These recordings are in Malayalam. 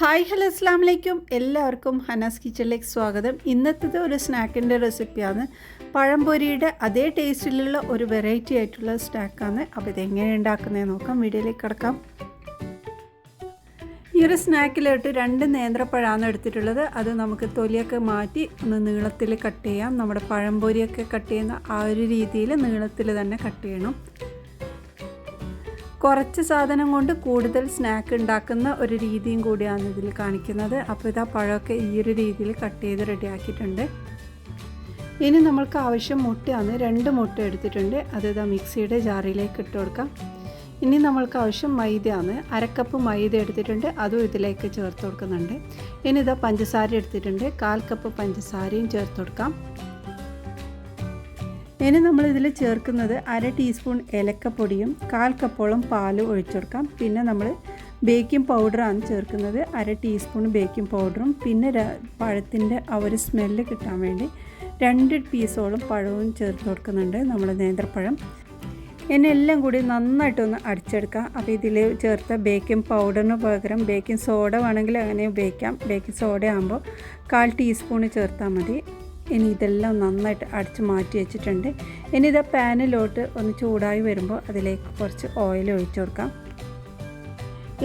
ഹായ് ഹലോ അസ്സാം വലൈക്കും. എല്ലാവർക്കും ഹനാസ് കിച്ചണിലേക്ക് സ്വാഗതം. ഇന്നത്തെ ഒരു സ്നാക്കിൻ്റെ റെസിപ്പിയാണ്. പഴംപൊരിയുടെ അതേ ടേസ്റ്റിലുള്ള ഒരു വെറൈറ്റി ആയിട്ടുള്ള സ്നാക്കാണ്. അപ്പോൾ ഇതെങ്ങനെ ഉണ്ടാക്കുന്നതെന്ന് നോക്കാം. വീഡിയോയിലേക്ക് കിടക്കാം. ഈ ഒരു സ്നാക്കിലോട്ട് 2 നേന്ത്രപ്പഴമാണ് എടുത്തിട്ടുള്ളത്. അത് നമുക്ക് തൊലിയൊക്കെ മാറ്റി ഒന്ന് നീളത്തിൽ കട്ട് ചെയ്യാം. നമ്മുടെ പഴംപൊരിയൊക്കെ കട്ട് ചെയ്യുന്ന ആ ഒരു രീതിയിൽ നീളത്തിൽ തന്നെ കട്ട് ചെയ്യണം. കുറച്ച് സാധനം കൊണ്ട് കൂടുതൽ സ്നാക്ക് ഉണ്ടാക്കുന്ന ഒരു രീതിയും കൂടിയാണ് ഇതിൽ കാണിക്കുന്നത്. അപ്പോൾ ഇതാ പഴമൊക്കെ ഈ ഒരു രീതിയിൽ കട്ട് ചെയ്ത് റെഡിയാക്കിയിട്ടുണ്ട്. ഇനി നമ്മൾക്ക് ആവശ്യം മുട്ടയാണ്. 2 മുട്ട എടുത്തിട്ടുണ്ട്. അത് ഇതാ മിക്സിയുടെ ജാറിലേക്ക് ഇട്ട് കൊടുക്കാം. ഇനി നമ്മൾക്ക് ആവശ്യം മൈദയാണ്. 1/2 കപ്പ് മൈദ എടുത്തിട്ടുണ്ട്. അതും ഇതിലേക്ക് ചേർത്ത് കൊടുക്കുന്നുണ്ട്. ഇനി ഇതാ പഞ്ചസാര എടുത്തിട്ടുണ്ട്. 1/4 കപ്പ് പഞ്ചസാരയും ചേർത്ത് കൊടുക്കാം. ഇനി നമ്മളിതിൽ ചേർക്കുന്നത് 1/2 ടീസ്പൂൺ ഏലക്കപ്പൊടിയും 1/4 കപ്പോളം പാലും ഒഴിച്ചു കൊടുക്കാം. പിന്നെ നമ്മൾ ബേക്കിംഗ് പൗഡറാണ് ചേർക്കുന്നത്. 1/2 ടീസ്പൂൺ ബേക്കിംഗ് പൗഡറും പിന്നെ പഴത്തിൻ്റെ ആ ഒരു സ്മെല്ല് കിട്ടാൻ വേണ്ടി 2 പീസോളം പഴവും ചേർത്ത് കൊടുക്കുന്നുണ്ട്, നമ്മൾ നേന്ത്രപ്പഴം. ഇനി എല്ലാം കൂടി നന്നായിട്ടൊന്ന് അടിച്ചെടുക്കാം. അപ്പോൾ ഇതിൽ ചേർത്ത ബേക്കിംഗ് പൗഡറിന് പകരം ബേക്കിംഗ് സോഡ വേണമെങ്കിൽ അങ്ങനെ ഉപയോഗിക്കാം. ബേക്കിംഗ് സോഡ ആകുമ്പോൾ 1/4 ടീസ്പൂൺ ചേർത്താൽ മതി. ഇനി ഇതെല്ലാം നന്നായിട്ട് അടിച്ച് മാറ്റി വെച്ചിട്ടുണ്ട്. ഇനി ഇത് പാനിലോട്ട് ഒന്ന് ചൂടായി വരുമ്പോൾ അതിലേക്ക് കുറച്ച് ഓയിൽ ഒഴിച്ചു കൊടുക്കാം.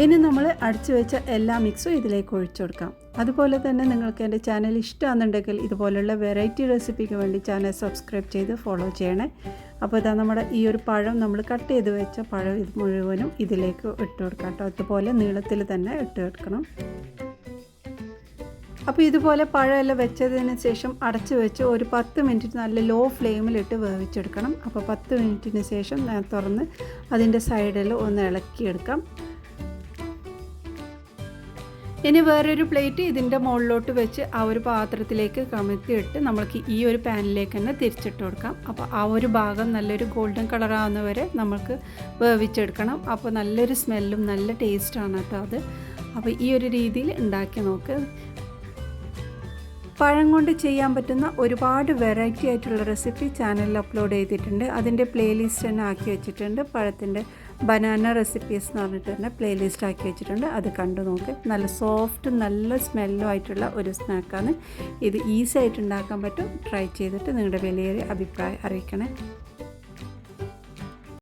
ഇനി നമ്മൾ അടിച്ചു വെച്ച എല്ലാ മിക്സും ഇതിലേക്ക് ഒഴിച്ചു കൊടുക്കാം. അതുപോലെ തന്നെ നിങ്ങൾക്ക് എൻ്റെ ചാനൽ ഇഷ്ടമാണെന്നുണ്ടെങ്കിൽ ഇതുപോലുള്ള വെറൈറ്റി റെസിപ്പിക്ക് വേണ്ടി ചാനൽ സബ്സ്ക്രൈബ് ചെയ്ത് ഫോളോ ചെയ്യണേ. അപ്പോൾ ഇതാ നമ്മുടെ ഈ ഒരു പഴം നമ്മൾ കട്ട് ചെയ്ത് വെച്ച പഴം ഇത് മുഴുവനും ഇതിലേക്ക് ഇട്ട് കൊടുക്കാം കേട്ടോ. അതുപോലെ നീളത്തിൽ തന്നെ ഇട്ട് കൊടുക്കണം. അപ്പോൾ ഇതുപോലെ പഴമെല്ലാം വെച്ചതിന് ശേഷം അടച്ച് വെച്ച് ഒരു 10 മിനിറ്റ് നല്ല ലോ ഫ്ലെയിമിലിട്ട് വേവിച്ചെടുക്കണം. അപ്പോൾ 10 മിനിറ്റിന് ശേഷം ഞാൻ തുറന്ന് അതിൻ്റെ സൈഡിൽ ഒന്ന് ഇളക്കിയെടുക്കാം. ഇനി വേറൊരു പ്ലേറ്റ് ഇതിൻ്റെ മുകളിലോട്ട് വെച്ച് ആ ഒരു പാത്രത്തിലേക്ക് കമഴ്ത്തിയിട്ട് നമ്മൾക്ക് ഈ ഒരു പാനിലേക്ക് തന്നെ തിരിച്ചിട്ട് കൊടുക്കാം. അപ്പോൾ ആ ഒരു ഭാഗം നല്ലൊരു ഗോൾഡൻ കളറാവുന്നവരെ നമുക്ക് വേവിച്ചെടുക്കണം. അപ്പോൾ നല്ലൊരു സ്മെല്ലും നല്ല ടേസ്റ്റാണ് കേട്ടോ അത്. അപ്പോൾ ഈ ഒരു രീതിയിൽ ഉണ്ടാക്കി നോക്ക്. പഴം കൊണ്ട് ചെയ്യാൻ പറ്റുന്ന ഒരുപാട് വെറൈറ്റി ആയിട്ടുള്ള റെസിപ്പി ചാനലിൽ അപ്ലോഡ് ചെയ്തിട്ടുണ്ട്. അതിൻ്റെ പ്ലേലിസ്റ്റ് തന്നെ ആക്കി വെച്ചിട്ടുണ്ട്. പഴത്തിൻ്റെ ബനാന റെസിപ്പീസ് എന്ന് പറഞ്ഞിട്ട് തന്നെ പ്ലേലിസ്റ്റ് ആക്കി വെച്ചിട്ടുണ്ട്. അത് കണ്ടു നോക്ക്. നല്ല സോഫ്റ്റ് നല്ല സ്മെല്ലും ആയിട്ടുള്ള ഒരു സ്നാക്കാണ് ഇത്. ഈസി ആയിട്ട് ഉണ്ടാക്കാൻ പറ്റും. ട്രൈ ചെയ്തിട്ട് നിങ്ങളുടെ വിലയേറിയ അഭിപ്രായം അറിയിക്കണേ.